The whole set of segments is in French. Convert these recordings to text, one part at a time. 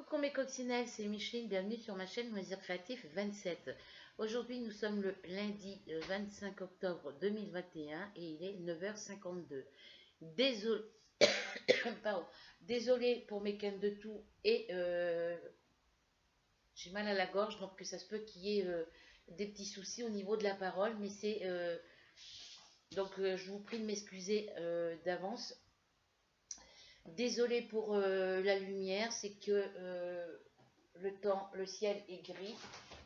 Coucou mes coccinelles, c'est Micheline, bienvenue sur ma chaîne Loisirs Créatifs 27. Aujourd'hui nous sommes le lundi 25 octobre 2021 et il est 9h52. Désolé, Désolée pour mes cannes de tout et j'ai mal à la gorge, donc ça se peut qu'il y ait des petits soucis au niveau de la parole, mais c'est donc je vous prie de m'excuser d'avance. Désolée pour la lumière, c'est que le ciel est gris,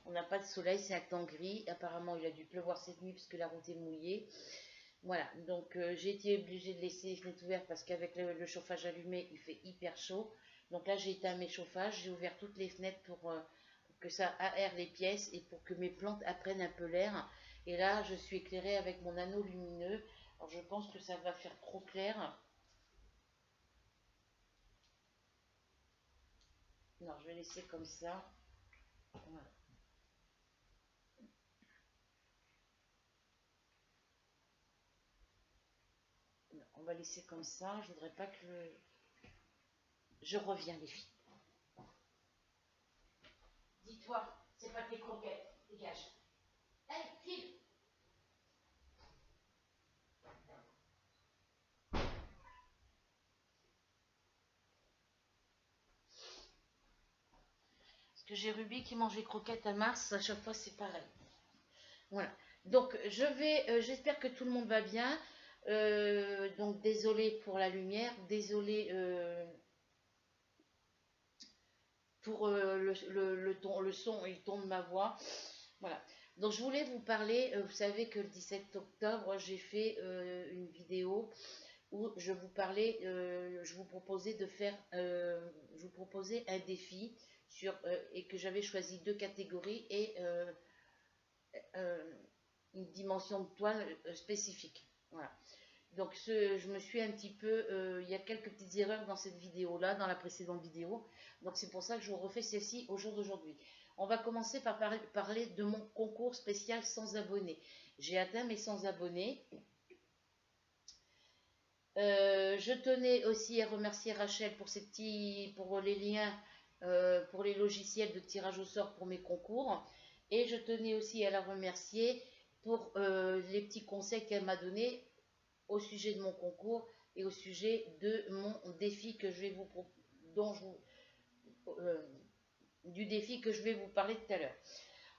on n'a pas de soleil, c'est un temps gris. Apparemment, il a dû pleuvoir cette nuit puisque la route est mouillée. Voilà, donc j'ai été obligée de laisser les fenêtres ouvertes parce qu'avec le chauffage allumé, il fait hyper chaud. Donc là, j'ai éteint mes chauffages, j'ai ouvert toutes les fenêtres pour que ça aère les pièces et pour que mes plantes apprennent un peu l'air. Et là, je suis éclairée avec mon anneau lumineux. Alors, je pense que ça va faire trop clair. Non, je vais laisser comme ça. Voilà. Non, on va laisser comme ça. Je voudrais pas que je reviens, les filles. Dis-toi, c'est pas tes croquettes. Dégage. Allez, file. Parce que j'ai Ruby qui mange les croquettes à Mars. À chaque fois, c'est pareil. Voilà. Donc, j'espère que tout le monde va bien. Donc, désolé pour la lumière. Désolé pour le son et le ton de ma voix. Voilà. Donc, je voulais vous parler. Vous savez que le 17 octobre, j'ai fait une vidéo où je vous parlais, je vous proposais de faire, je vous proposais un défi et que j'avais choisi deux catégories et une dimension de toile spécifique. Voilà. Donc je me suis un petit peu, il y a quelques petites erreurs dans cette vidéo-là, dans la précédente vidéo. Donc c'est pour ça que je vous refais celle-ci au jour d'aujourd'hui. On va commencer par parler de mon concours spécial 100 abonnés. J'ai atteint mes 100 abonnés. Je tenais aussi à remercier Rachel pour pour les liens, pour les logiciels de tirage au sort pour mes concours. Et je tenais aussi à la remercier pour les petits conseils qu'elle m'a donnés au sujet de mon concours et au sujet de mon défi que je vais du défi que je vais vous parler tout à l'heure.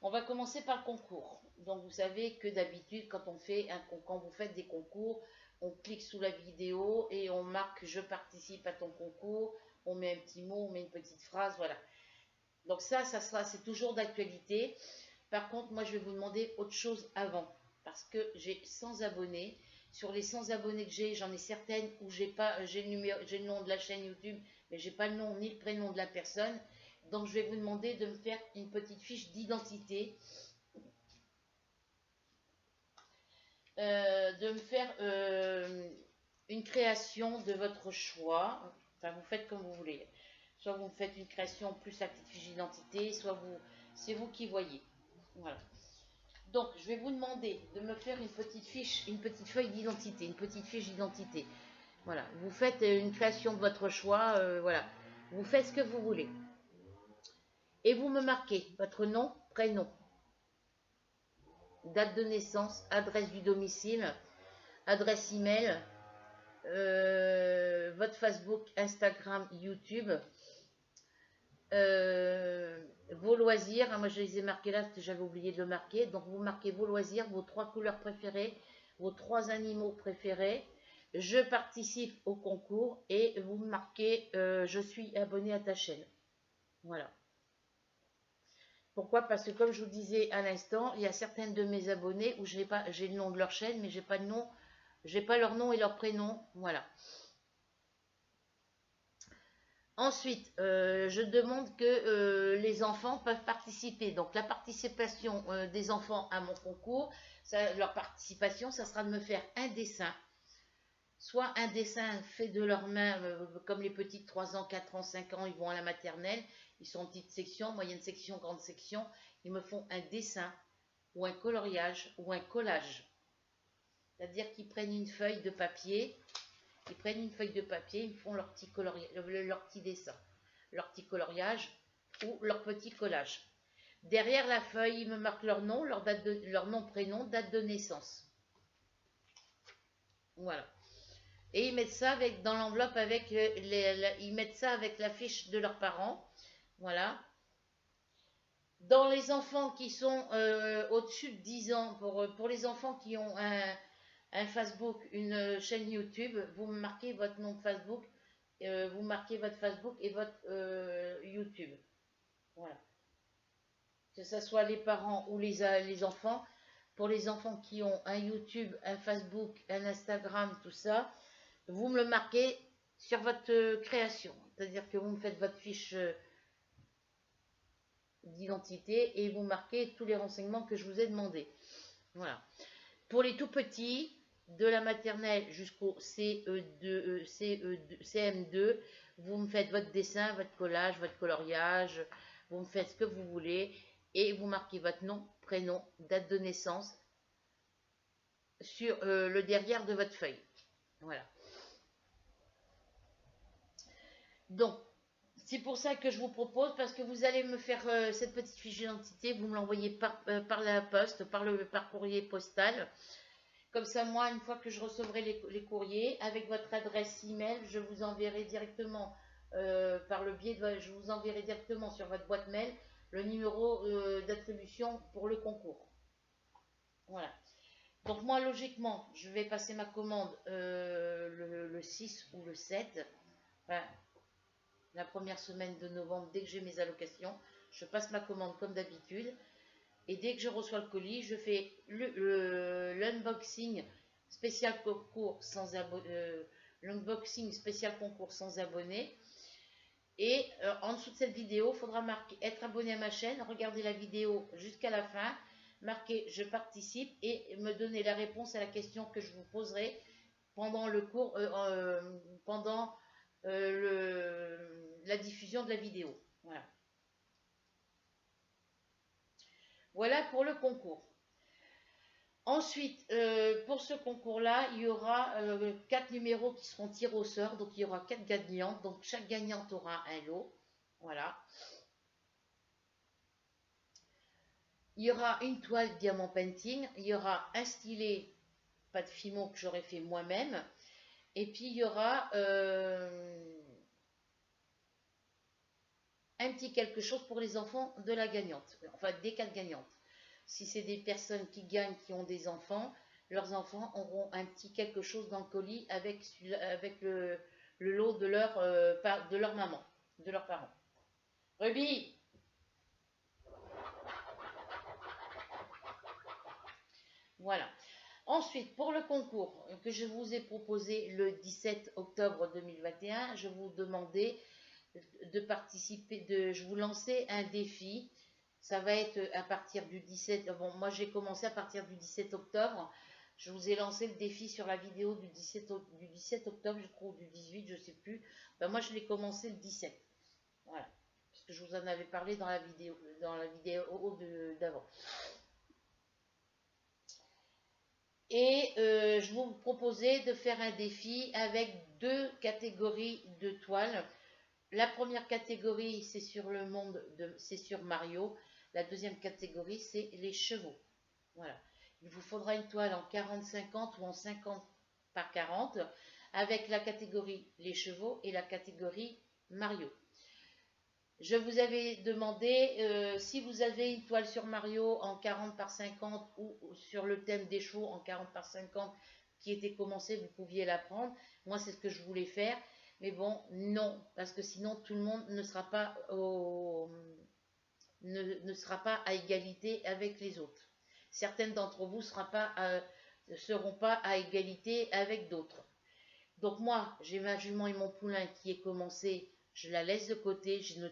On va commencer par le concours. Donc vous savez que d'habitude quand vous faites des concours, on clique sous la vidéo et on marque je participe à ton concours, on met un petit mot, on met une petite phrase, voilà. Donc c'est toujours d'actualité. Par contre, moi je vais vous demander autre chose avant parce que j'ai 100 abonnés. Sur les 100 abonnés que j'en ai certaines où j'ai le nom de la chaîne YouTube, mais j'ai pas le nom ni le prénom de la personne. Donc je vais vous demander de me faire une petite fiche d'identité. De me faire une création de votre choix. Enfin, vous faites comme vous voulez. Soit vous me faites une création plus la petite fiche d'identité, soit c'est vous qui voyez. Voilà. Donc, je vais vous demander de me faire une petite feuille d'identité, une petite fiche d'identité. Voilà. Vous faites une création de votre choix. Voilà. Vous faites ce que vous voulez. Et vous me marquez votre nom, prénom, date de naissance, adresse du domicile, adresse email, votre Facebook, Instagram, YouTube, vos loisirs. Moi, je les ai marqués là parce que j'avais oublié de le marquer. Donc, vous marquez vos loisirs, vos 3 couleurs préférées, vos 3 animaux préférés. Je participe au concours et vous marquez je suis abonné à ta chaîne. Voilà. Pourquoi? Parce que comme je vous disais à l'instant, il y a certaines de mes abonnés où j'ai le nom de leur chaîne, mais j'ai pas le nom, j'ai pas leur nom et leur prénom. Voilà. Ensuite, je demande que les enfants peuvent participer. Donc la participation des enfants à mon concours, leur participation, ça sera de me faire un dessin. Soit un dessin fait de leurs mains, comme les petits de 3 ans, 4 ans, 5 ans, ils vont à la maternelle, ils sont en petite section, moyenne section, grande section, ils me font un dessin ou un coloriage ou un collage. C'est-à-dire qu'ils prennent une feuille de papier, ils me font leur petit dessin. leur petit coloriage ou leur petit collage. Derrière la feuille, ils me marquent leur nom, leur nom, prénom, date de naissance. Voilà. Et ils mettent ça dans l'enveloppe avec ils mettent ça avec la fiche de leurs parents. Voilà. Dans les enfants qui sont au-dessus de 10 ans, pour les enfants qui ont un Facebook, une chaîne YouTube, vous marquez votre nom de Facebook, vous marquez votre Facebook et votre YouTube. Voilà. Que ce soit les parents ou les enfants. Pour les enfants qui ont un YouTube, un Facebook, un Instagram, tout ça, vous me le marquez sur votre création. C'est-à-dire que vous me faites votre fiche d'identité et vous marquez tous les renseignements que je vous ai demandés. Voilà. Pour les tout petits, de la maternelle jusqu'au CM2, vous me faites votre dessin, votre collage, votre coloriage, vous me faites ce que vous voulez et vous marquez votre nom, prénom, date de naissance sur le derrière de votre feuille. Voilà. Donc, c'est pour ça que je vous propose, parce que vous allez me faire cette petite fiche d'identité, vous me l'envoyez par la poste, par courrier postal. Comme ça, moi, une fois que je recevrai les courriers, avec votre adresse email, je vous enverrai directement, je vous enverrai directement sur votre boîte mail le numéro d'attribution pour le concours. Voilà. Donc moi, logiquement, je vais passer ma commande le 6 ou le 7. Enfin, la première semaine de novembre, dès que j'ai mes allocations, je passe ma commande comme d'habitude. Et dès que je reçois le colis, je fais l'unboxing spécial concours sans abonnés. Et en dessous de cette vidéo, il faudra marquer être abonné à ma chaîne, regarder la vidéo jusqu'à la fin, marquer je participe et me donner la réponse à la question que je vous poserai pendant le cours, pendant la diffusion de la vidéo. Voilà. Voilà pour le concours. Ensuite, pour ce concours-là, il y aura 4 numéros qui seront tirés au sort. Donc, il y aura 4 gagnantes. Donc, chaque gagnante aura un lot. Voilà. Il y aura une toile diamant painting. Il y aura un stylet pâte Fimo que j'aurais fait moi-même. Et puis, il y aura un petit quelque chose pour les enfants de la gagnante. Enfin, des 4 gagnantes. Si c'est des personnes qui gagnent, qui ont des enfants, leurs enfants auront un petit quelque chose dans le colis avec le lot de leur maman, de leurs parents. Ruby! Voilà. Ensuite, pour le concours que je vous ai proposé le 17 octobre 2021, je vous demandais de participer, je vous lançais un défi. Ça va être à partir du 17. Bon, moi j'ai commencé à partir du 17 octobre. Je vous ai lancé le défi sur la vidéo du 17 octobre, je crois, ou du 18, je ne sais plus. Ben, moi je l'ai commencé le 17. Voilà. Parce que je vous en avais parlé dans la vidéo d'avant. Et je vous proposais de faire un défi avec 2 catégories de toiles. La première catégorie, c'est sur le monde, c'est sur Mario. La deuxième catégorie, c'est les chevaux. Voilà. Il vous faudra une toile en 40-50 ou en 50 par 40 avec la catégorie les chevaux et la catégorie Mario. Je vous avais demandé si vous avez une toile sur Mario en 40 par 50 ou sur le thème des chevaux en 40 par 50 qui était commencée, vous pouviez la prendre. Moi, c'est ce que je voulais faire. Mais bon, non, parce que sinon tout le monde ne sera pas à égalité avec les autres. Certaines d'entre vous ne seront pas à égalité avec d'autres. Donc moi, j'ai ma jument et mon poulain qui est commencé, je la laisse de côté, je ne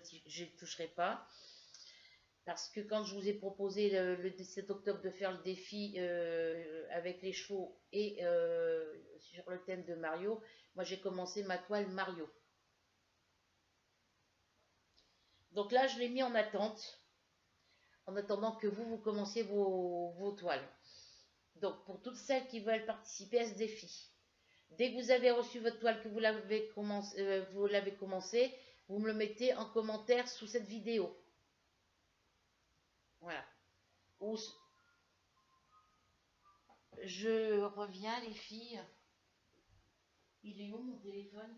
toucherai pas. Parce que quand je vous ai proposé le 17 octobre de faire le défi avec les chevaux et sur le thème de Mario, moi j'ai commencé ma toile Mario. Donc là, je l'ai mis en attente, en attendant que vous commenciez vos toiles. Donc pour toutes celles qui veulent participer à ce défi, dès que vous avez reçu votre toile, que vous l'avez commencé, vous me le mettez en commentaire sous cette vidéo. Voilà. Ou je reviens, les filles. Il est où mon téléphone?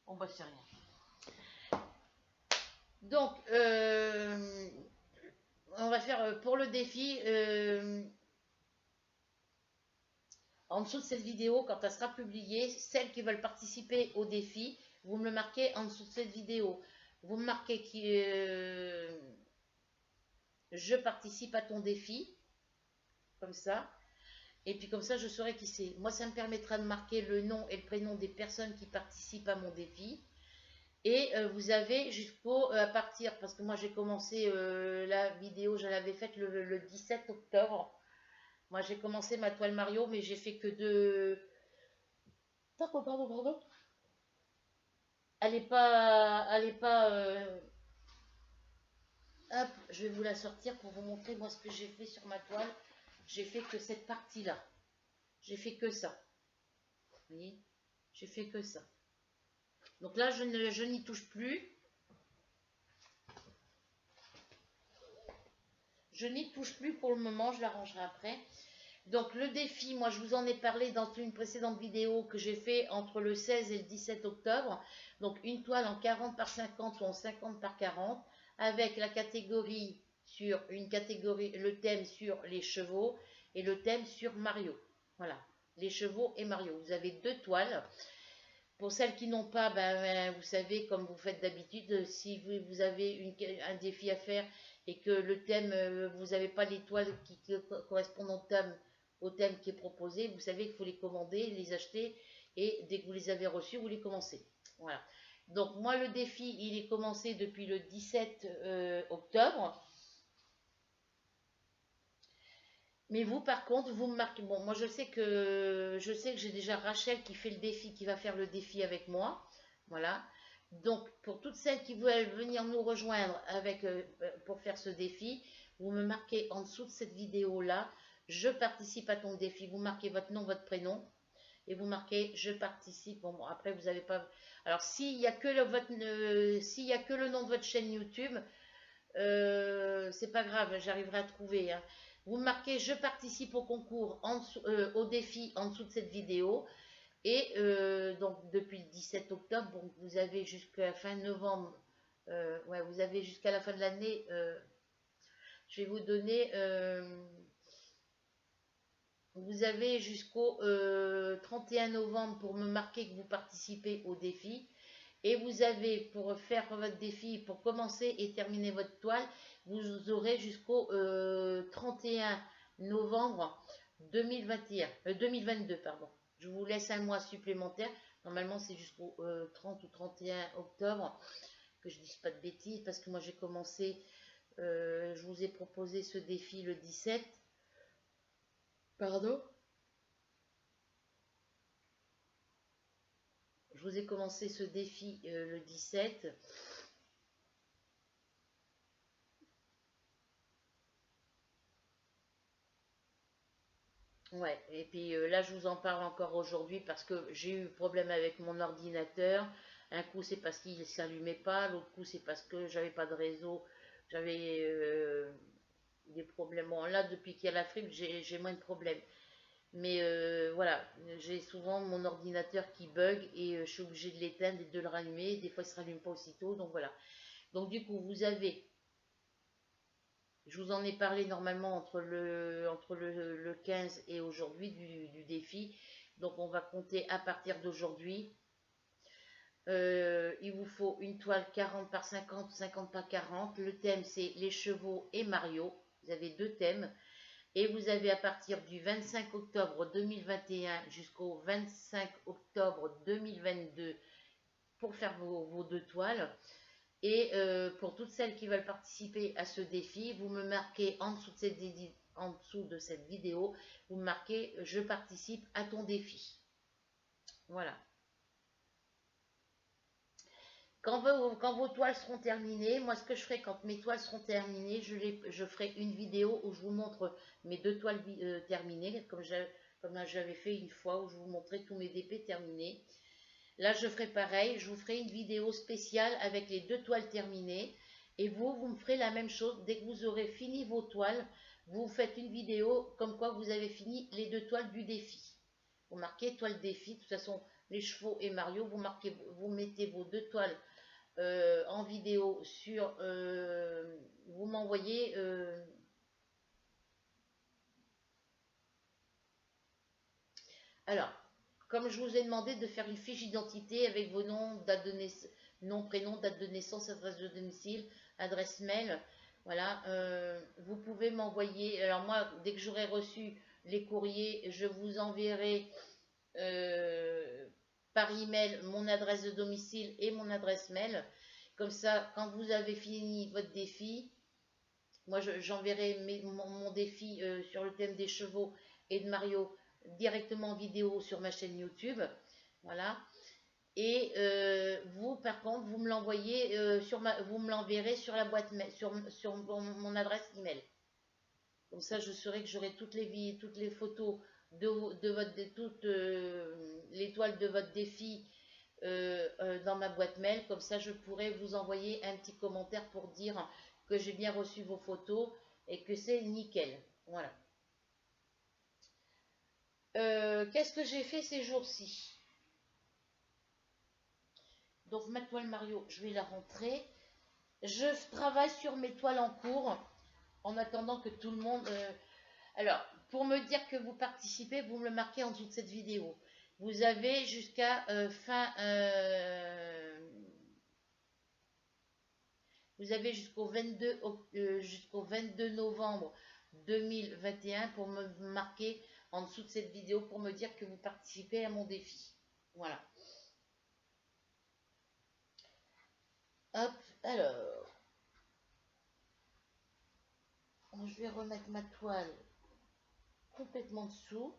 Bon, bah, c'est rien. Donc, on va faire pour le défi. En dessous de cette vidéo, quand elle sera publiée, celles qui veulent participer au défi, vous me le marquez en dessous de cette vidéo. Vous me marquez que je participe à ton défi, comme ça. Et puis comme ça, je saurai qui c'est. Moi, ça me permettra de marquer le nom et le prénom des personnes qui participent à mon défi. Et vous avez jusqu'au, à partir, parce que moi j'ai commencé la vidéo, je l'avais faite le 17 octobre. Moi j'ai commencé ma toile Mario, mais j'ai fait que deux... Pardon. Elle est pas... Hop, je vais vous la sortir pour vous montrer moi ce que j'ai fait sur ma toile. J'ai fait que cette partie-là. J'ai fait que ça. Vous voyez? J'ai fait que ça. Donc là, je n'y touche plus. Je n'y touche plus pour le moment, je l'arrangerai après. Donc le défi, moi je vous en ai parlé dans une précédente vidéo que j'ai fait entre le 16 et le 17 octobre. Donc une toile en 40 par 50 ou en 50 par 40 avec la catégorie sur une catégorie, le thème sur les chevaux et le thème sur Mario. Voilà, les chevaux et Mario. Vous avez deux toiles. Pour celles qui n'ont pas, vous savez, comme vous faites d'habitude, si vous avez un défi à faire et que le thème, vous n'avez pas les toiles qui correspondent au thème qui est proposé, vous savez qu'il faut les commander, les acheter, et dès que vous les avez reçus, vous les commencez. Voilà. Donc moi, le défi, il est commencé depuis le 17 octobre. Mais vous, par contre, vous me marquez. Bon, moi, je sais que j'ai déjà Rachel qui fait le défi, qui va faire le défi avec moi. Voilà. Donc, pour toutes celles qui veulent venir nous rejoindre pour faire ce défi, vous me marquez en dessous de cette vidéo-là, je participe à ton défi. Vous marquez votre nom, votre prénom, et vous marquez je participe. Bon, après, vous n'avez pas. Alors, s'il n'y a que s'il y a que le nom de votre chaîne YouTube, c'est pas grave, j'arriverai à trouver. Hein. Vous marquez je participe au concours, au défi en dessous de cette vidéo. Et donc depuis le 17 octobre, bon, vous avez jusqu'à fin novembre, ouais, vous avez jusqu'à la fin de l'année, je vais vous donner, vous avez jusqu'au 31 novembre pour me marquer que vous participez au défi. Et vous avez, pour faire votre défi, pour commencer et terminer votre toile, vous aurez jusqu'au 31 novembre 2022, pardon. Je vous laisse un mois supplémentaire. Normalement, c'est jusqu'au 30 ou 31 octobre, que je ne dise pas de bêtises, parce que moi, j'ai commencé, je vous ai proposé ce défi le 17. Pardon? Je vous ai commencé ce défi le 17. Ouais, et puis là, je vous en parle encore aujourd'hui parce que j'ai eu problème avec mon ordinateur. Un coup, c'est parce qu'il ne s'allumait pas, l'autre coup, c'est parce que j'avais pas de réseau, j'avais des problèmes. Bon, là, depuis qu'il y a la fibre, j'ai moins de problèmes. Mais voilà, j'ai souvent mon ordinateur qui bug et je suis obligée de l'éteindre et de le rallumer. Des fois, il ne se rallume pas aussitôt, donc voilà. Donc du coup, vous avez, je vous en ai parlé normalement entre le 15 et aujourd'hui du défi. Donc on va compter à partir d'aujourd'hui. Il vous faut une toile 40 par 50, 50 par 40. Le thème c'est les chevaux et Mario. Vous avez deux thèmes. Et vous avez à partir du 25 octobre 2021 jusqu'au 25 octobre 2022 pour faire vos deux toiles. Et pour toutes celles qui veulent participer à ce défi, vous me marquez en dessous de cette vidéo, vous me marquez je participe à ton défi. Voilà. Quand vos toiles seront terminées, moi ce que je ferai quand mes toiles seront terminées, je ferai une vidéo où je vous montre mes 2 toiles terminées, comme j'avais fait une fois où je vous montrais tous mes DP terminés. Là, je ferai pareil, je vous ferai une vidéo spéciale avec les 2 toiles terminées. Et vous me ferez la même chose. Dès que vous aurez fini vos toiles, vous faites une vidéo comme quoi vous avez fini les 2 toiles du défi. Vous marquez toile défi. De toute façon, les chevaux et Mario, vous mettez vos 2 toiles en vidéo sur... vous m'envoyez... alors, comme je vous ai demandé de faire une fiche d'identité avec vos noms, nom, prénom, date de naissance, adresse de domicile, adresse mail, voilà, vous pouvez m'envoyer, alors moi, dès que j'aurai reçu les courriers, je vous enverrai par email mon adresse de domicile et mon adresse mail. Comme ça, quand vous avez fini votre défi, moi j'enverrai mon défi sur le thème des chevaux et de Mario directement en vidéo sur ma chaîne YouTube. Voilà. Et vous, par contre, vous me l'envoyez vous me l'enverrez sur la boîte mail, sur mon adresse email. Comme ça, je saurai que j'aurai toutes les photos toutes les toiles de votre défi dans ma boîte mail. Comme ça, je pourrai vous envoyer un petit commentaire pour dire que j'ai bien reçu vos photos et que c'est nickel. Voilà. Qu'est-ce que j'ai fait ces jours-ci? Donc ma toile Mario, je vais la rentrer. Je travaille sur mes toiles en cours en attendant que tout le monde... alors, pour me dire que vous participez, vous me le marquez en dessous de cette vidéo. Vous avez jusqu'à vous avez jusqu'au 22 novembre 2021 pour me marquer en dessous de cette vidéo pour me dire que vous participez à mon défi. Voilà. Hop, alors. Je vais remettre ma toile complètement dessous.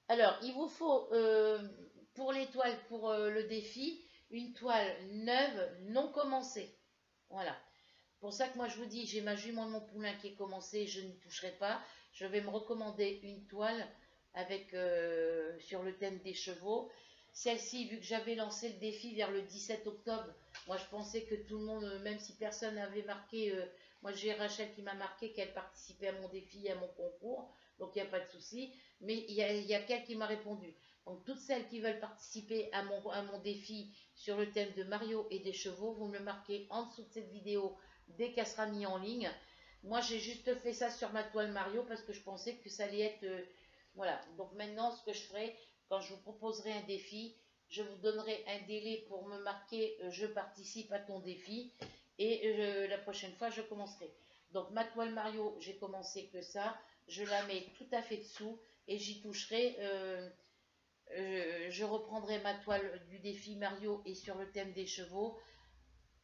Alors, il vous faut, pour les toiles, pour le défi, une toile neuve, non commencée. Voilà. Pour ça que moi je vous dis, j'ai ma jument de mon poulain qui est commencée, je n'y toucherai pas. Je vais me recommander une toile avec sur le thème des chevaux. Celle-ci, vu que j'avais lancé le défi vers le 17 octobre, moi je pensais que tout le monde, même si personne n'avait marqué, moi j'ai Rachel qui m'a marqué qu'elle participait à mon défi, à mon concours, donc il n'y a pas de souci. Mais il y a quelqu'un qui m'a répondu. Donc toutes celles qui veulent participer à mon défi sur le thème de Mario et des chevaux, vous me le marquez en dessous de cette vidéo dès qu'elle sera mise en ligne. Moi j'ai juste fait ça sur ma toile Mario parce que je pensais que ça allait être... voilà, donc maintenant ce que je ferai, quand je vous proposerai un défi, je vous donnerai un délai pour me marquer je participe à ton défi et la prochaine fois je commencerai. Donc ma toile Mario, j'ai commencé que ça, je la mets tout à fait dessous et j'y toucherai, je reprendrai ma toile du défi Mario et sur le thème des chevaux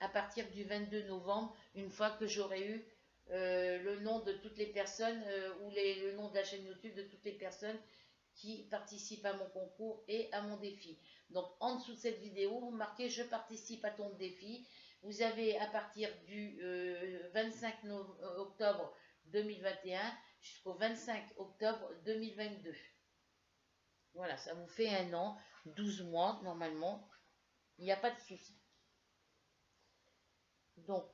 à partir du 22 novembre, une fois que j'aurai eu le nom de toutes les personnes ou le nom de la chaîne YouTube de toutes les personnes qui participent à mon concours et à mon défi. Donc en dessous de cette vidéo, vous marquez je participe à ton défi. Vous avez à partir du 25 octobre 2021 jusqu'au 25 octobre 2022. Voilà, ça vous fait 1 an, 12 mois normalement. Il n'y a pas de souci. Donc,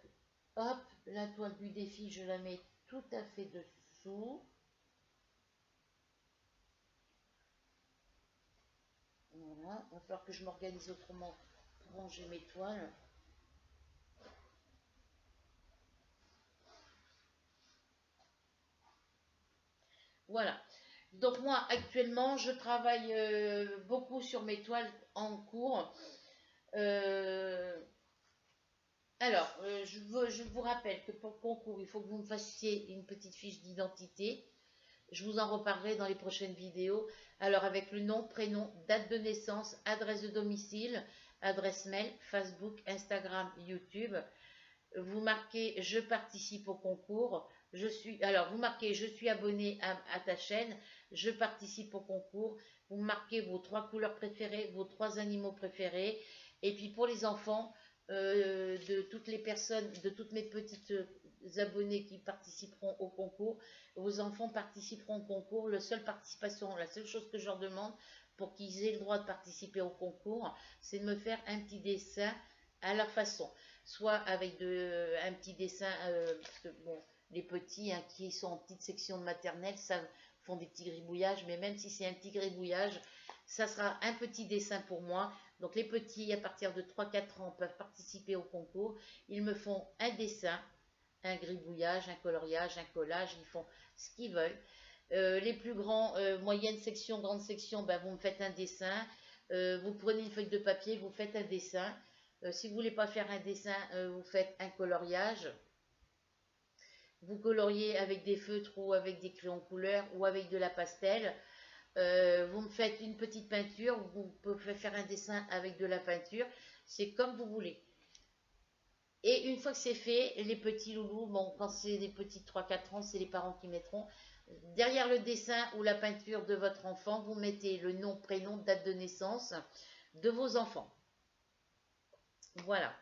hop, la toile du défi, je la mets tout à fait dessous. Voilà, il va falloir que je m'organise autrement pour ranger mes toiles. Voilà. Donc moi, actuellement, je travaille beaucoup sur mes toiles en cours. Alors, je vous rappelle que pour le concours, il faut que vous me fassiez une petite fiche d'identité. Je vous en reparlerai dans les prochaines vidéos. Alors, avec le nom, prénom, date de naissance, adresse de domicile, adresse mail, Facebook, Instagram, YouTube. Vous marquez « Je participe au concours ». Alors, vous marquez « Je suis abonné à ta chaîne ». Je participe au concours. Vous marquez vos 3 couleurs préférées, vos 3 animaux préférés. Et puis pour les enfants, de toutes les personnes, de toutes mes petites abonnés qui participeront au concours, vos enfants participeront au concours. La seule chose que je leur demande pour qu'ils aient le droit de participer au concours, c'est de me faire un petit dessin à leur façon. Soit avec un petit dessin, parce que bon, les petits hein, qui sont en petite section de maternelle, ça font des petits gribouillages, mais même si c'est un petit gribouillage, ça sera un petit dessin pour moi. Donc les petits à partir de 3-4 ans peuvent participer au concours. Ils me font un dessin, un gribouillage, un coloriage, un collage, ils font ce qu'ils veulent. Les plus grands, moyenne section, grande section, ben, vous me faites un dessin. Vous prenez une feuille de papier, vous faites un dessin. Si vous ne voulez pas faire un dessin, vous faites un coloriage. Vous coloriez avec des feutres ou avec des crayons couleur ou avec de la pastel. Vous me faites une petite peinture, vous pouvez faire un dessin avec de la peinture. C'est comme vous voulez. Et une fois que c'est fait, les petits loulous, bon, quand c'est des petits 3-4 ans, c'est les parents qui mettront. Derrière le dessin ou la peinture de votre enfant, vous mettez le nom, prénom, date de naissance de vos enfants. Voilà.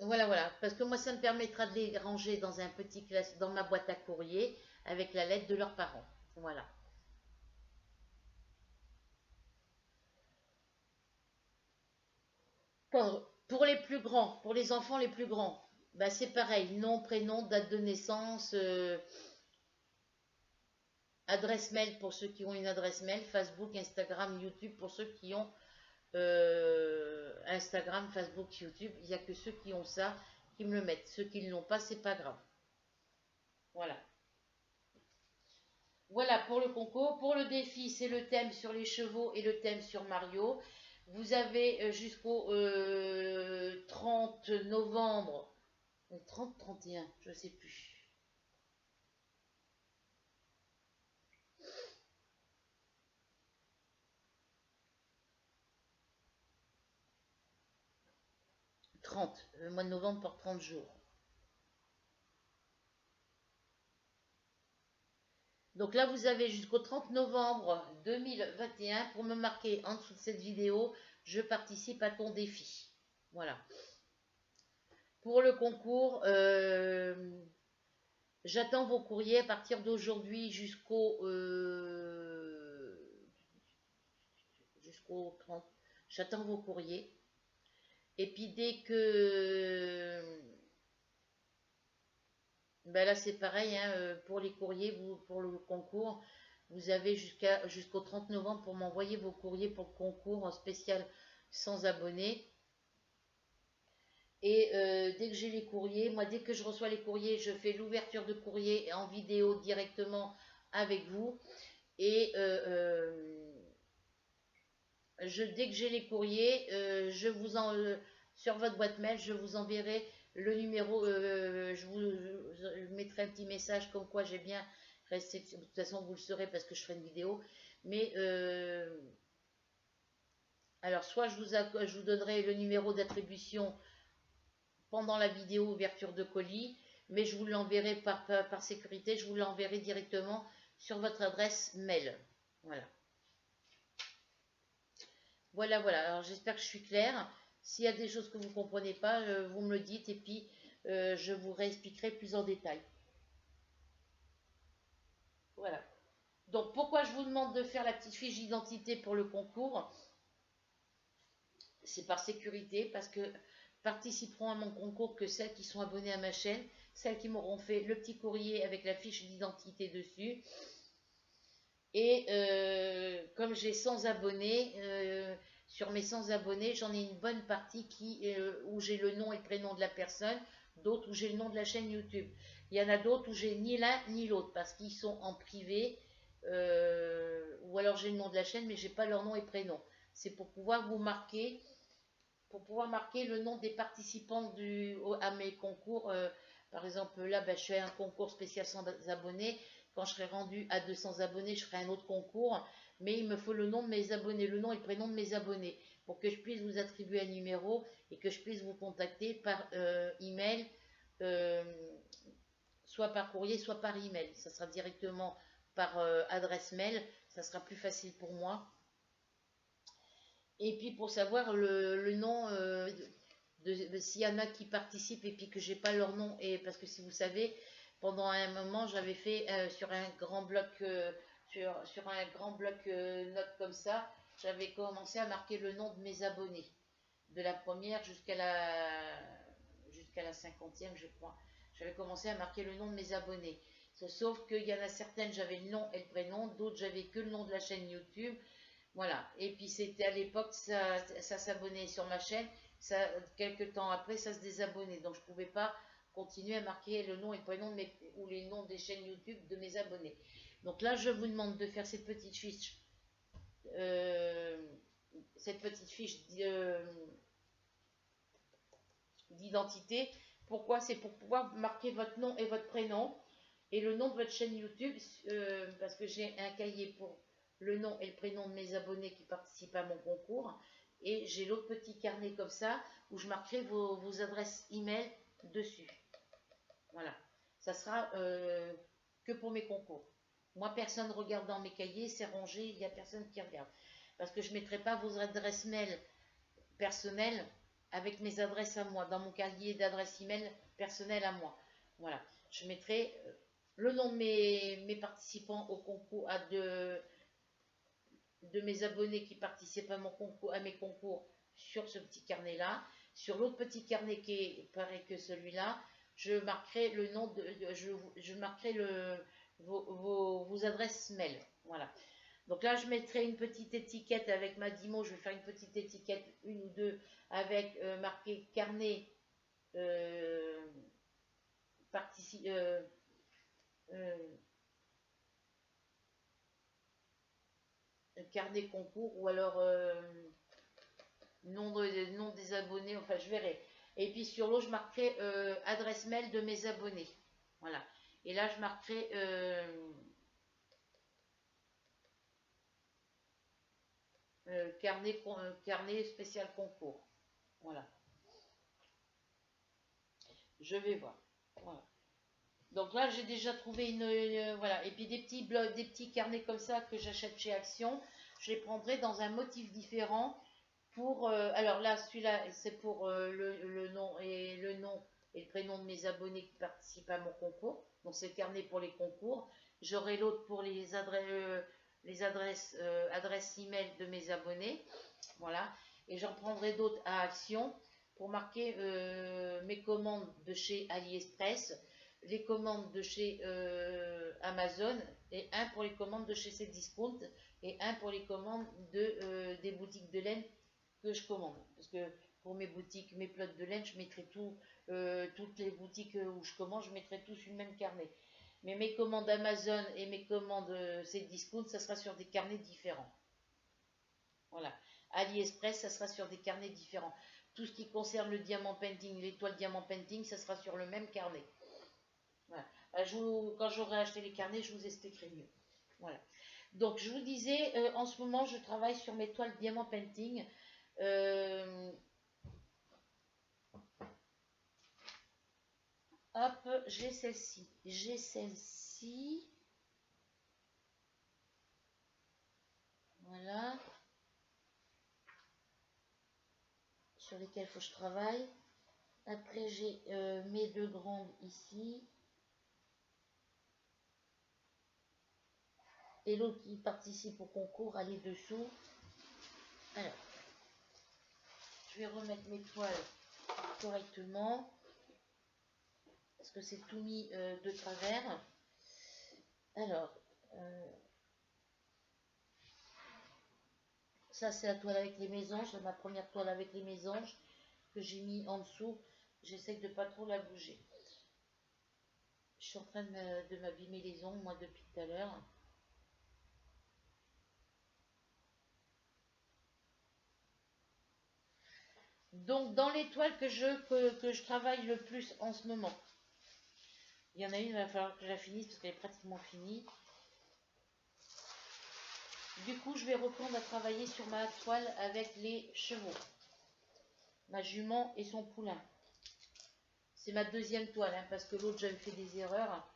Voilà, voilà. Parce que moi, ça me permettra de les ranger dans un petit classe, dans ma boîte à courrier avec la lettre de leurs parents. Voilà. Pour les plus grands, pour les enfants les plus grands, bah c'est pareil, nom, prénom, date de naissance, adresse mail pour ceux qui ont une adresse mail, Facebook, Instagram, YouTube pour ceux qui ont Instagram, Facebook, YouTube. Il n'y a que ceux qui ont ça qui me le mettent. Ceux qui ne l'ont pas, c'est pas grave. Voilà. Voilà pour le concours. Pour le défi, c'est le thème sur les chevaux et le thème sur Mario. Vous avez jusqu'au 30 novembre, 30-31, je ne sais plus. 30, le mois de novembre pour 30 jours. Donc là, vous avez jusqu'au 30 novembre 2021 pour me marquer en dessous de cette vidéo, je participe à ton défi. Voilà. Pour le concours, j'attends vos courriers à partir d'aujourd'hui jusqu'au 30. J'attends vos courriers. Et puis dès que... Ben là c'est pareil, hein, pour les courriers, pour le concours, vous avez jusqu'au 30 novembre pour m'envoyer vos courriers pour le concours spécial sans abonnés. Et dès que j'ai les courriers, moi dès que je reçois les courriers, je fais l'ouverture de courrier en vidéo directement avec vous. Et dès que j'ai les courriers, sur votre boîte mail, je vous enverrai le numéro. Je mettrai un petit message comme quoi j'ai bien resté. De toute façon, vous le saurez parce que je ferai une vidéo. Mais alors, soit je vous donnerai le numéro d'attribution pendant la vidéo ouverture de colis, mais je vous l'enverrai par sécurité, je vous l'enverrai directement sur votre adresse mail. Voilà. Voilà, voilà. Alors j'espère que je suis claire. S'il y a des choses que vous ne comprenez pas, vous me le dites et puis je vous réexpliquerai plus en détail. Voilà. Donc pourquoi je vous demande de faire la petite fiche d'identité pour le concours? C'est par sécurité parce que participeront à mon concours que celles qui sont abonnées à ma chaîne, celles qui m'auront fait le petit courrier avec la fiche d'identité dessus. Et comme j'ai 100 abonnés, sur mes 100 abonnés, j'en ai une bonne partie où j'ai le nom et le prénom de la personne, d'autres où j'ai le nom de la chaîne YouTube. Il y en a d'autres où j'ai ni l'un ni l'autre parce qu'ils sont en privé, ou alors j'ai le nom de la chaîne mais j'ai pas leur nom et prénom. C'est pour pouvoir marquer le nom des participants à mes concours. Par exemple, là, ben, je fais un concours spécial 100 abonnés. Quand je serai rendu à 200 abonnés, je ferai un autre concours. Mais il me faut le nom de mes abonnés, le nom et le prénom de mes abonnés, pour que je puisse vous attribuer un numéro et que je puisse vous contacter par email, soit par courrier, soit par email. Ça sera directement par adresse mail. Ça sera plus facile pour moi. Et puis pour savoir le nom, s'il y en a qui participent et puis que j'ai pas leur nom, et parce que si vous savez, pendant un moment j'avais fait sur un grand bloc, sur un grand bloc note comme ça, j'avais commencé à marquer le nom de mes abonnés, de la première jusqu'à la 50e je crois. J'avais commencé à marquer le nom de mes abonnés. Sauf qu'il y en a certaines, j'avais le nom et le prénom, d'autres j'avais que le nom de la chaîne YouTube. Voilà. Et puis c'était à l'époque, ça s'abonnait sur ma chaîne. Ça, quelques temps après, ça se désabonnait. Donc je ne pouvais pas continuer à marquer le nom et le prénom ou les noms des chaînes YouTube de mes abonnés. Donc là, je vous demande de faire euh, cette petite fiche d'identité. Pourquoi? C'est pour pouvoir marquer votre nom et votre prénom et le nom de votre chaîne YouTube, parce que j'ai un cahier pour le nom et le prénom de mes abonnés qui participent à mon concours, et j'ai l'autre petit carnet comme ça où je marquerai vos adresses email dessus. Voilà, ça sera que pour mes concours. Moi, personne ne regarde dans mes cahiers, c'est rangé, il n'y a personne qui regarde. Parce que je ne mettrai pas vos adresses mail personnelles avec mes adresses à moi, dans mon cahier d'adresse email personnel à moi. Voilà, je mettrai le nom de mes participants au concours, de mes abonnés qui participent à mes concours sur ce petit carnet-là. Sur l'autre petit carnet qui est pareil que celui-là, je marquerai le nom je marquerai vos adresses mail. Voilà. Donc là, je mettrai une petite étiquette avec ma Dimo. Je vais faire une petite étiquette, une ou deux, avec marqué carnet euh, euh, carnet concours, ou alors nom des abonnés, enfin je verrai. Et puis sur l'autre, je marquerai adresse mail de mes abonnés. Voilà. Et là, je marquerai carnet spécial concours. Voilà. Je vais voir. Voilà. Donc là, j'ai déjà trouvé voilà. Et puis des petits blocs, des petits carnets comme ça que j'achète chez Action. Je les prendrai dans un motif différent. Alors là, celui-là, c'est pour le nom et le prénom de mes abonnés qui participent à mon concours. Donc c'est le carnet pour les concours. J'aurai l'autre pour adresses email de mes abonnés. Voilà. Et j'en prendrai d'autres à Action pour marquer mes commandes de chez AliExpress, les commandes de chez Amazon, et un pour les commandes de chez Cdiscount, et un pour les commandes des boutiques de laine que je commande. Parce que pour mes boutiques, mes plots de laine, je mettrai toutes les boutiques où je commande, je mettrai tous sur le même carnet. Mais mes commandes Amazon et mes commandes Cdiscount, ça sera sur des carnets différents. Voilà. AliExpress, ça sera sur des carnets différents. Tout ce qui concerne le diamant painting, l'étoile diamant painting, ça sera sur le même carnet. Voilà. Quand j'aurai acheté les carnets, je vous expliquerai mieux. Voilà. Donc, je vous disais, en ce moment, je travaille sur mes toiles diamant painting. Hop, j'ai celle-ci. J'ai celle-ci. Voilà. Sur lesquelles il faut que je travaille. Après, j'ai mes deux grandes ici. Et l'autre qui participe au concours, elle est dessous. Alors, je vais remettre mes toiles correctement. Parce que c'est tout mis de travers. Alors, ça c'est la toile avec les mésanges, c'est ma première toile avec les mésanges que j'ai mis en dessous. J'essaie de pas trop la bouger. Je suis en train de m'abîmer les ongles, moi, depuis tout à l'heure. Donc, dans les toiles que je travaille le plus en ce moment, il y en a une, il va falloir que je la finisse parce qu'elle est pratiquement finie. Du coup, je vais reprendre à travailler sur ma toile avec les chevaux. Ma jument et son poulain. C'est ma deuxième toile, hein, parce que l'autre, j'avais fait des erreurs.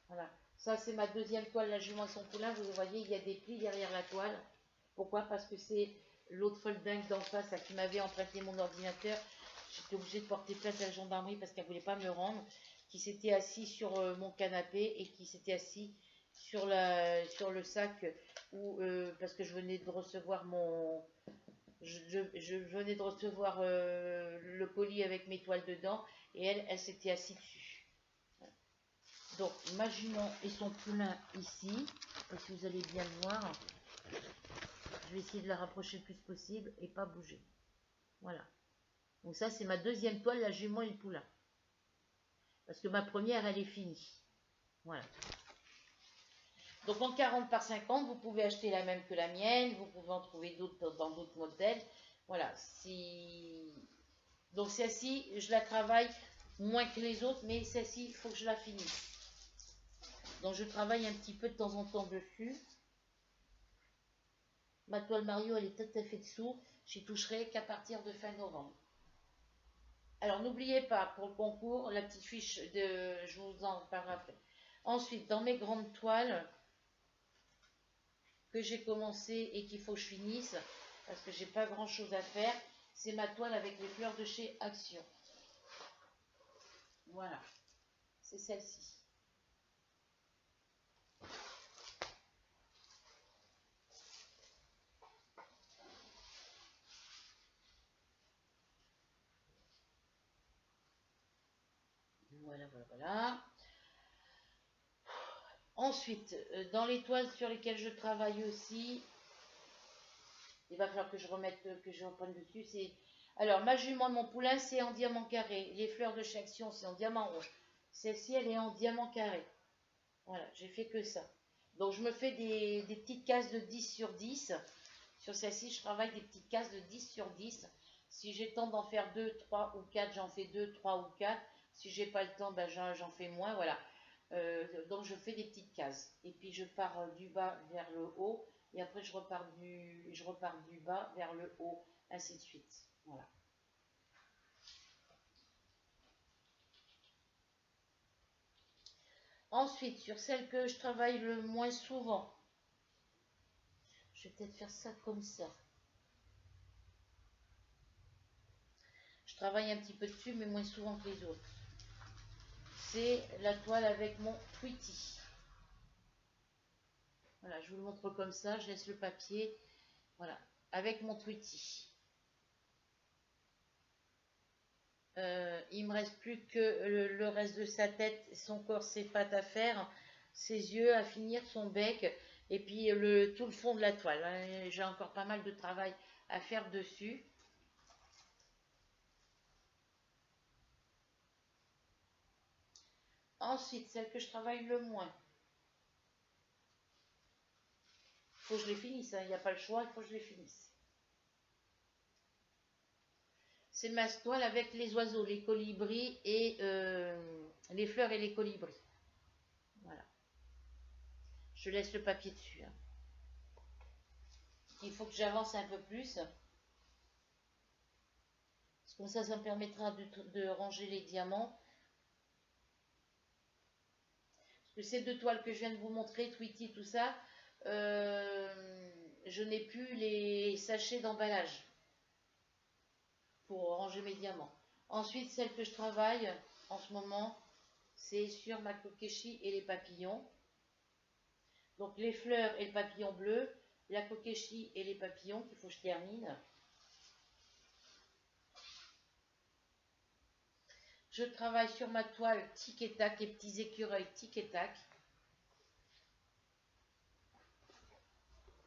Voilà. Ça, c'est ma deuxième toile, la jument et son poulain. Vous voyez, il y a des plis derrière la toile. Pourquoi? Parce que c'est l'autre folding d'en face qui m'avait emprunté mon ordinateur. J'étais obligée de porter plainte à la gendarmerie parce qu'elle ne voulait pas me rendre. Qui s'était assis sur mon canapé et qui s'était assis sur le sac parce que je venais de recevoir je venais de recevoir le colis avec mes toiles dedans et elle s'était assise dessus. Donc ma jument et son poulain ici, et si vous allez bien le voir, je vais essayer de la rapprocher le plus possible et pas bouger. Voilà. Donc ça c'est ma deuxième toile, la jument et le poulain. Parce que ma première elle est finie. Voilà. Donc en 40 par 50, vous pouvez acheter la même que la mienne, vous pouvez en trouver d'autres dans d'autres modèles. Voilà. Donc celle-ci, je la travaille moins que les autres, mais celle-ci, il faut que je la finisse. Donc je travaille un petit peu de temps en temps dessus. Ma toile Mario, elle est tout à fait dessous. J'y toucherai qu'à partir de fin novembre. Alors n'oubliez pas, pour le concours, la petite fiche je vous en parlerai après. Ensuite, dans mes grandes toiles que j'ai commencé et qu'il faut que je finisse, parce que j'ai pas grand chose à faire, c'est ma toile avec les fleurs de chez Action. Voilà, c'est celle-ci. Voilà, voilà, voilà. Ensuite, dans les toiles sur lesquelles je travaille aussi, il va falloir que je reprenne dessus. Alors, ma jument et mon poulain, c'est en diamant carré. Les fleurs de chez Action, c'est en diamant rouge. Celle-ci, elle est en diamant carré. Voilà, j'ai fait que ça. Donc, je me fais des petites cases de 10 sur 10. Sur celle-ci, je travaille des petites cases de 10 sur 10. Si j'ai le temps d'en faire 2, 3 ou 4, j'en fais 2, 3 ou 4. Si j'ai pas le temps, ben, j'en fais moins. Voilà. Donc, je fais des petites cases. Et puis, je pars du bas vers le haut. Et après, je repars du bas vers le haut. Ainsi de suite. Voilà. Ensuite, sur celle que je travaille le moins souvent, je vais peut-être faire ça comme ça. Je travaille un petit peu dessus, mais moins souvent que les autres. C'est la toile avec mon Tweety. Voilà, je vous le montre comme ça, je laisse le papier. Voilà, avec mon Tweety. Il me reste plus que le reste de sa tête, son corps, ses pattes à faire, ses yeux à finir, son bec, et puis tout le fond de la toile. J'ai encore pas mal de travail à faire dessus. Ensuite, celle que je travaille le moins. Il faut que je les finisse, il n'y a pas le choix, il faut que je les finisse. C'est ma toile avec les oiseaux, les colibris et les fleurs et les colibris. Voilà. Je laisse le papier dessus. Hein. Il faut que j'avance un peu plus. Parce que comme ça me permettra de ranger les diamants. Parce que ces deux toiles que je viens de vous montrer, Tweety, tout ça, je n'ai plus les sachets d'emballage pour ranger mes diamants. Ensuite, celle que je travaille en ce moment, c'est sur ma kokeshi et les papillons. Donc les fleurs et le papillon bleu, la kokeshi et les papillons qu'il faut que je termine. Je travaille sur ma toile tic et tac, les petits écureuils tic et tac.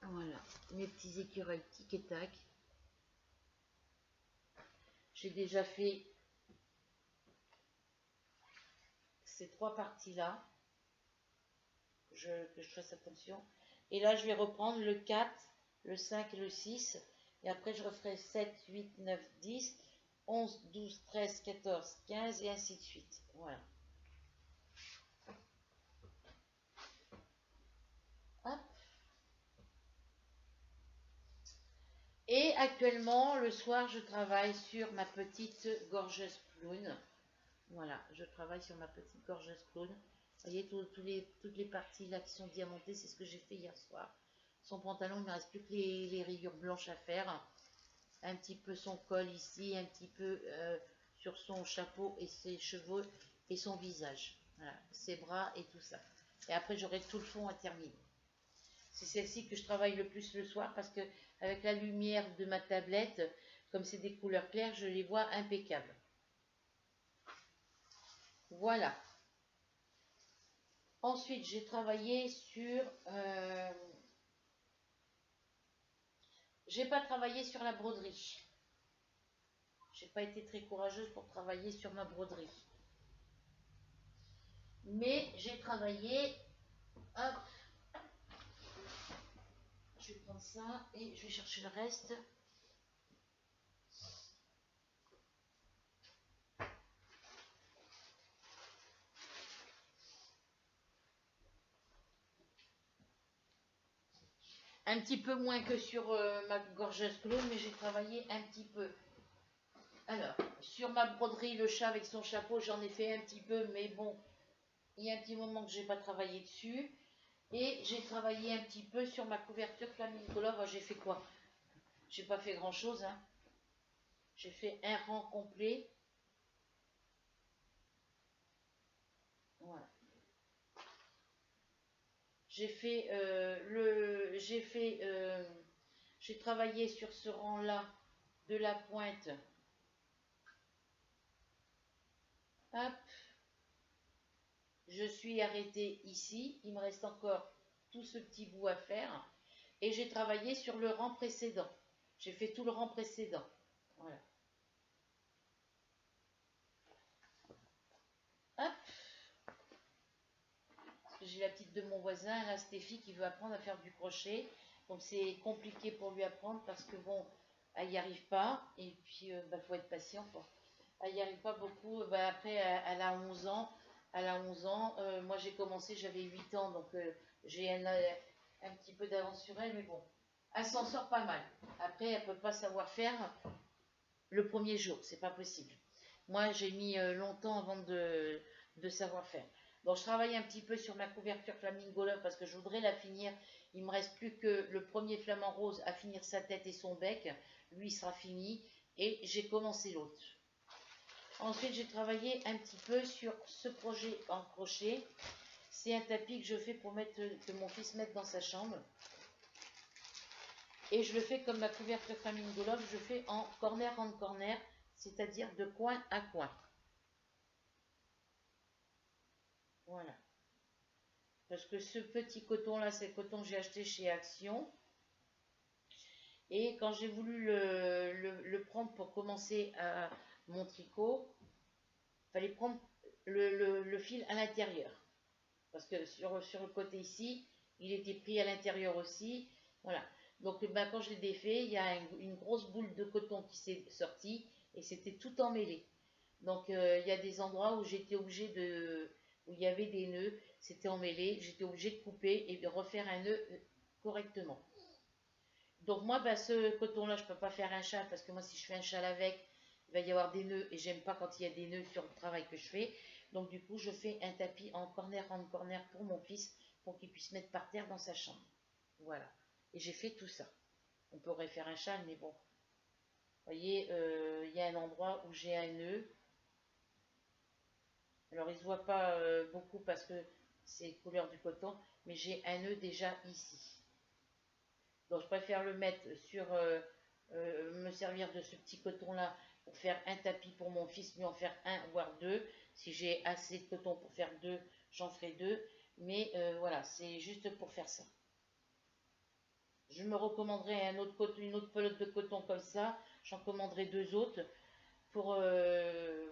Voilà, mes petits écureuils tic et tac. J'ai déjà fait ces trois parties-là. Que je fasse attention. Et là, je vais reprendre le 4, le 5 et le 6. Et après, je referai 7, 8, 9, 10, 11, 12, 13, 14, 15 et ainsi de suite. Voilà. Hop. Et actuellement, le soir, je travaille sur ma petite gorgeuse clown. Voilà, je travaille sur ma petite gorgeuse clown. Vous voyez, toutes les parties là qui sont diamantées, c'est ce que j'ai fait hier soir. Son pantalon, il ne me reste plus que les rayures blanches à faire. un petit peu son col ici, un petit peu sur son chapeau et ses cheveux et son visage. Voilà, ses bras et tout ça. Et après, j'aurai tout le fond à terminer. C'est celle-ci que je travaille le plus le soir parce que avec la lumière de ma tablette, comme c'est des couleurs claires, je les vois impeccables. Voilà. Ensuite, j'ai travaillé sur... j'ai pas travaillé sur la broderie. J'ai pas été très courageuse pour travailler sur ma broderie. Mais j'ai travaillé... Hop. Je vais prendre ça et je vais chercher le reste. Un petit peu moins que sur ma gorgeuse clone, mais j'ai travaillé un petit peu. Alors, sur ma broderie, le chat avec son chapeau, j'en ai fait un petit peu, mais bon, il y a un petit moment que j'ai pas travaillé dessus. Et j'ai travaillé un petit peu sur ma couverture Flamingo Love. J'ai fait quoi? J'ai pas fait grand chose, hein. J'ai fait un rang complet. Voilà. J'ai travaillé sur ce rang-là de la pointe. Hop. Je suis arrêtée ici. Il me reste encore tout ce petit bout à faire. Et j'ai travaillé sur le rang précédent. J'ai fait tout le rang précédent. Voilà. Hop. J'ai la petite de mon voisin, la Stéphie, qui veut apprendre à faire du crochet. Donc c'est compliqué pour lui apprendre parce que bon, elle n'y arrive pas. Et puis, faut être patient, quoi. Elle n'y arrive pas beaucoup. Après, elle a 11 ans. Elle a 11 ans. Moi, j'ai commencé, j'avais 8 ans. Donc, j'ai un petit peu d'avance sur elle. Mais bon, elle s'en sort pas mal. Après, elle ne peut pas savoir faire le premier jour. C'est pas possible. Moi, j'ai mis longtemps avant de savoir faire. Donc, je travaille un petit peu sur ma couverture Flamingo Love parce que je voudrais la finir. Il me reste plus que le premier flamant rose à finir sa tête et son bec. Lui, il sera fini. Et j'ai commencé l'autre. Ensuite, j'ai travaillé un petit peu sur ce projet en crochet. C'est un tapis que je fais pour que mon fils mette dans sa chambre. Et je le fais comme ma couverture Flamingo Love. Je fais en corner en corner, c'est-à-dire de coin à coin. Voilà. Parce que ce petit coton-là, c'est le coton que j'ai acheté chez Action. Et quand j'ai voulu le prendre pour commencer mon tricot, il fallait prendre le fil à l'intérieur. Parce que sur le côté ici, il était pris à l'intérieur aussi. Voilà. Donc quand je l'ai défait, il y a une grosse boule de coton qui s'est sortie et c'était tout emmêlé. Donc il y a des endroits où j'étais obligée où il y avait des nœuds, c'était emmêlé, j'étais obligée de couper et de refaire un nœud correctement. Donc moi, ce coton-là, je ne peux pas faire un châle parce que moi, si je fais un châle avec, il va y avoir des nœuds et j'aime pas quand il y a des nœuds sur le travail que je fais. Donc du coup, je fais un tapis en corner pour mon fils pour qu'il puisse mettre par terre dans sa chambre. Voilà. Et j'ai fait tout ça. On pourrait faire un châle, mais bon. Vous voyez, il y a un endroit où j'ai un nœud. Alors, il ne se voit pas beaucoup parce que c'est couleur du coton, mais j'ai un nœud déjà ici. Donc, je préfère le mettre sur, me servir de ce petit coton-là pour faire un tapis pour mon fils, lui en faire un, voire deux. Si j'ai assez de coton pour faire deux, j'en ferai deux. Mais voilà, c'est juste pour faire ça. Je me recommanderai une autre pelote de coton comme ça. J'en commanderai deux autres pour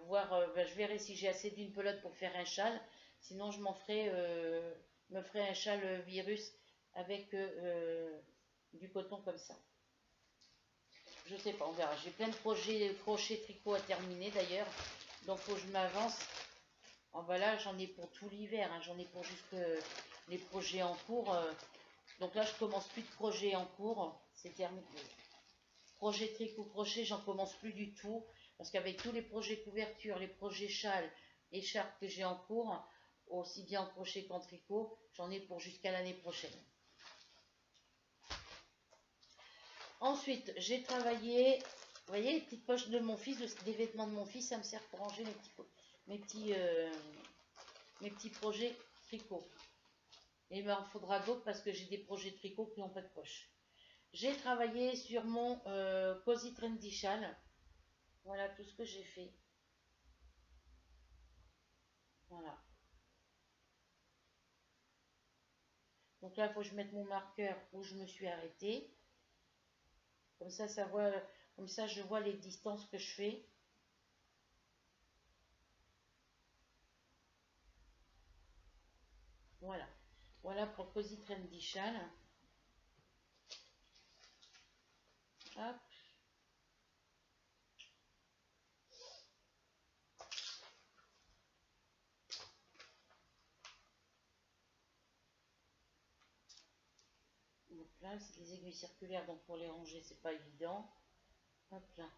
voir. Je verrai si j'ai assez d'une pelote pour faire un châle. Sinon, je me ferai un châle virus avec du coton comme ça. Je sais pas, on verra. J'ai plein de projets crochet tricot à terminer d'ailleurs. Donc, faut que je m'avance. Là, j'en ai pour tout l'hiver. Hein. J'en ai pour juste les projets en cours. Donc là, je commence plus de projets en cours. C'est terminé. Projet tricot crochet, j'en commence plus du tout. Parce qu'avec tous les projets couverture, les projets châles, écharpes que j'ai en cours, aussi bien en crochet qu'en tricot, j'en ai pour jusqu'à l'année prochaine. Ensuite, j'ai travaillé Vous voyez, les petites poches de mon fils, des vêtements de mon fils, ça me sert pour ranger mes petits projets tricot. Et il me faudra d'autres parce que j'ai des projets tricot qui n'ont pas de poche. J'ai travaillé sur mon Cozy Trendy Châle. Voilà tout ce que j'ai fait. Voilà. Donc là, il faut que je mette mon marqueur où je me suis arrêtée. Comme ça, comme ça, je vois les distances que je fais. Voilà. Voilà pour Cozy Trendy Châle. Hop. Donc là, c'est des aiguilles circulaires, donc pour les ranger, c'est pas évident. Hop là.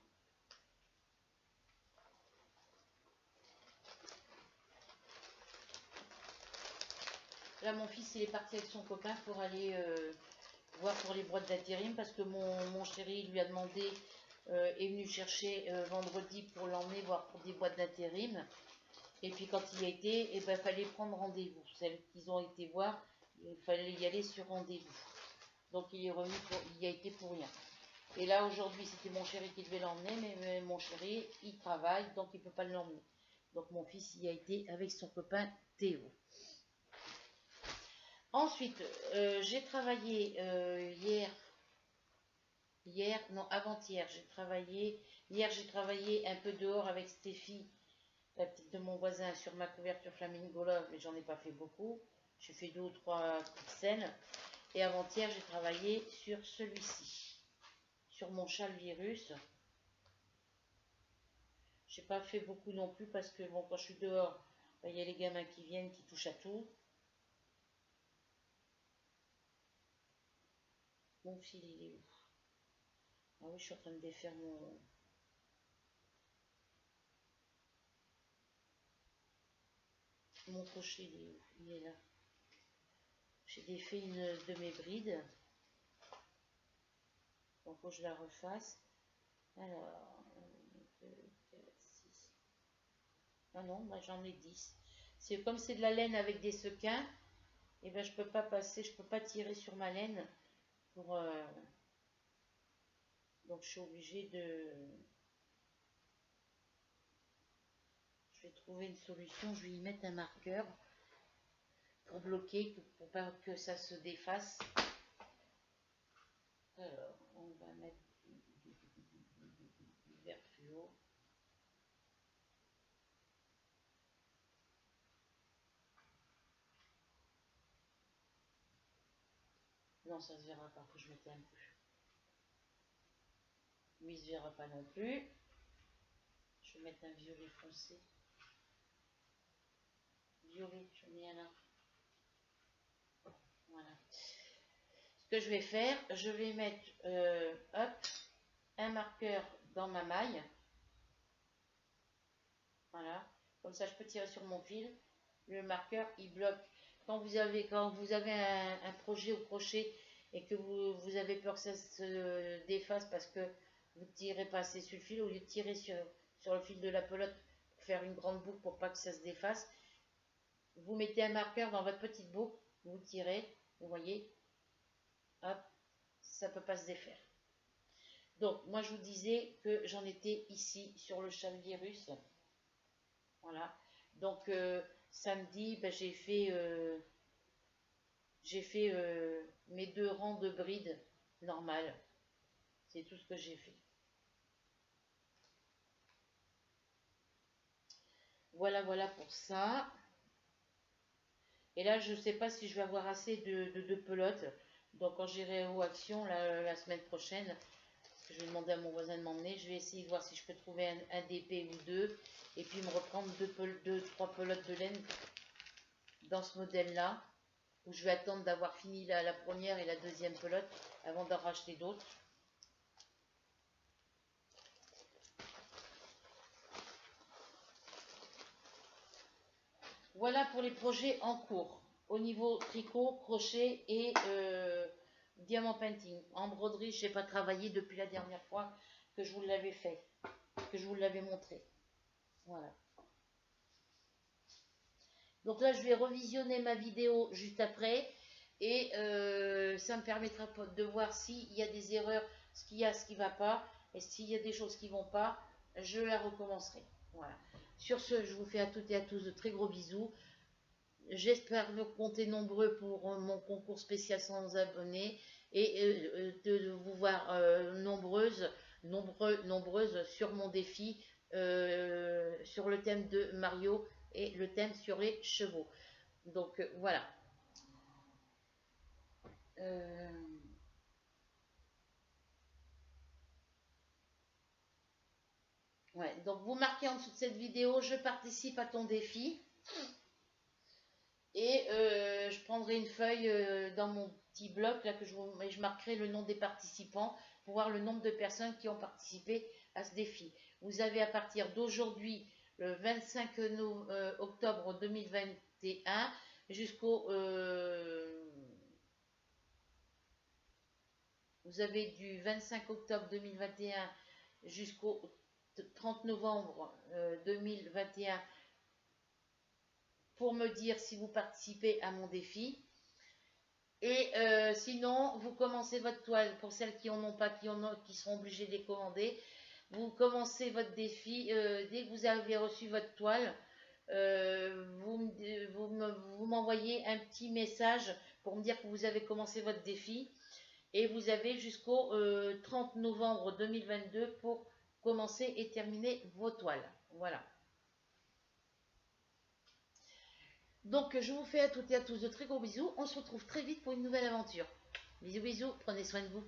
Là, mon fils, il est parti avec son copain pour aller voir pour les boîtes d'intérim parce que mon chéri lui a demandé, est venu chercher vendredi pour l'emmener voir pour des boîtes d'intérim. Et puis quand il y a été, il fallait prendre rendez-vous. Celles qu'ils ont été voir, il fallait y aller sur rendez-vous. Donc il est revenu, il y a été pour rien. Et là aujourd'hui c'était mon chéri qui devait l'emmener, mais mon chéri il travaille donc il ne peut pas l'emmener. Donc mon fils y a été avec son copain Théo. Ensuite j'ai travaillé avant-hier hier j'ai travaillé un peu dehors avec Stéphie, la petite de mon voisin, sur ma couverture Flamingo Love, mais j'en ai pas fait beaucoup. J'ai fait 2 ou 3 pixels. Et avant-hier, j'ai travaillé sur celui-ci, sur mon châle virus. J'ai pas fait beaucoup non plus parce que bon, quand je suis dehors, il y a les gamins qui viennent, qui touchent à tout. Mon fil, il est où? Ah oui, je suis en train de défaire mon crochet, il est où? Il est là. J'ai défait une de mes brides. Donc, faut que je la refasse. Alors, 1, 2, 4, 6. Ah non, moi j'en ai 10. C'est comme c'est de la laine avec des sequins, et ben je peux pas passer, je peux pas tirer sur ma laine pour donc je suis obligée de, je vais trouver une solution, je vais y mettre un marqueur pour bloquer, pour pas que ça se défasse. Alors on va mettre du vert fluo. Non, ça se verra pas, faut que je mette un peu. Lui il se verra pas non plus. Je vais mettre un violet foncé. Violet, je mets un là. Voilà. Ce que je vais faire, je vais mettre hop, un marqueur dans ma maille. Voilà. Comme ça, je peux tirer sur mon fil. Le marqueur, il bloque. Quand vous avez un projet au crochet et que vous avez peur que ça se défasse parce que vous ne tirez pas assez sur le fil, au lieu de tirer sur le fil de la pelote pour faire une grande boucle pour pas que ça se défasse, vous mettez un marqueur dans votre petite boucle, vous tirez, vous voyez, hop, ça ne peut pas se défaire. Donc, moi, je vous disais que j'en étais ici sur le châle virus. Voilà. Donc, samedi, ben, j'ai fait mes 2 rangs de brides normales. C'est tout ce que j'ai fait. Voilà, voilà pour ça. Et là, je ne sais pas si je vais avoir assez de pelotes. Donc, quand j'irai aux actions la semaine prochaine, je vais demander à mon voisin de m'emmener. Je vais essayer de voir si je peux trouver un DP ou 2. Et puis me reprendre 2-3 pelotes de laine dans ce modèle-là. Où je vais attendre d'avoir fini la première et la deuxième pelote avant d'en racheter d'autres. Voilà pour les projets en cours. Au niveau tricot, crochet et diamant painting. En broderie, je n'ai pas travaillé depuis la dernière fois que je vous l'avais fait, que je vous l'avais montré. Voilà. Donc là, je vais revisionner ma vidéo juste après. Et ça me permettra de voir s'il y a des erreurs, ce qu'il y a, ce qui ne va pas. Et s'il y a des choses qui ne vont pas, je la recommencerai. Voilà. Sur ce, je vous fais à toutes et à tous de très gros bisous. J'espère vous compter nombreux pour mon concours spécial 100 abonnés. Et de vous voir nombreuses sur mon défi sur le thème de Mario et le thème sur les chevaux. Donc voilà. Ouais, donc vous marquez en dessous de cette vidéo, je participe à ton défi. Et je prendrai une feuille dans mon petit bloc là et je marquerai le nom des participants pour voir le nombre de personnes qui ont participé à ce défi. Vous avez à partir d'aujourd'hui, le 25 octobre 2021, jusqu'au... vous avez du 25 octobre 2021 jusqu'au 30 novembre 2021 pour me dire si vous participez à mon défi. Et sinon, vous commencez votre toile, pour celles qui n'en ont pas, qui seront obligées de les commander. Vous commencez votre défi, dès que vous avez reçu votre toile, vous m'envoyez un petit message pour me dire que vous avez commencé votre défi. Et vous avez jusqu'au 30 novembre 2022 pour commencer et terminer vos toiles. Voilà. Donc, je vous fais à toutes et à tous de très gros bisous. On se retrouve très vite pour une nouvelle aventure. Bisous, bisous. Prenez soin de vous.